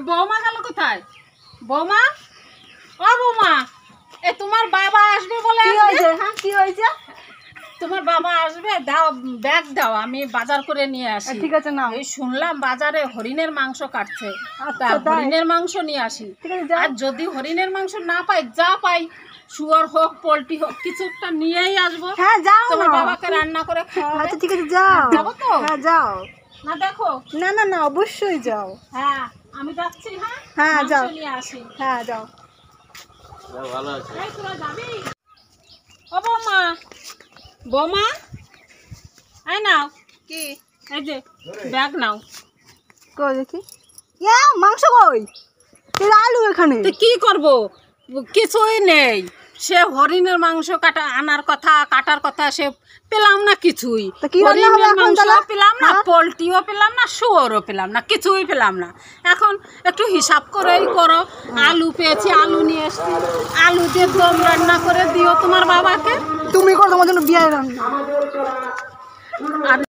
বৌমা গেল কোথায়? বৌমা, ও বৌমা, তোমার বাবা আসবে বলে। কি হয়েছে? তোমার বাবা আসবে, দাও ব্যাগ দাও, আমি বাজার করে নিয়ে আসি। ঠিক আছে না। এই শুনলাম বাজারে হরিণের মাংস কাটছে, আচ্ছা, হরিণের মাংস নিয়ে আসি। ঠিক আছে, আর যদি হরিণের মাংস না পাই, যা পাই, শুয়োর হোক পোলট্রি হোক, কিছু একটা নিয়েই আসবো। হ্যাঁ যাও, তোমার বাবাকে রান্না করে খাওয়াবে। আচ্ছা ঠিক আছে যাও। যাবো তো? হ্যাঁ যাও। না দেখো, না না না অবশ্যই যাও। হ্যাঁ আমি যাচ্ছি। হ্যাঁ হ্যাঁ যাও, নিয়ে আসি। হ্যাঁ যাও। ভালো আছে। এই তোরা যাবি? ও বৌমা, বৌমা, এই নাও, কি? এই যে ব্যাগ নাও। কই দেখি। মাংস কই? আলু এখানে। তো কি করব, কিছুই নেই। সে হরিণের মাংস কাটার কথা সে পেলাম না কিছুই। হরিণের মাংস পেলাম না, পোলট্রিও পেলাম না, শুয়োরও পেলাম না, কিছুই পেলাম না। এখন একটু হিসাব করেই করো। আলু পেয়েছি, আলু নিয়ে এসছি, আলু দিয়ে দম রান্না করে দিও তোমার বাবাকে। তুমি করো, তোমার জন্য বিয়ে রান্না।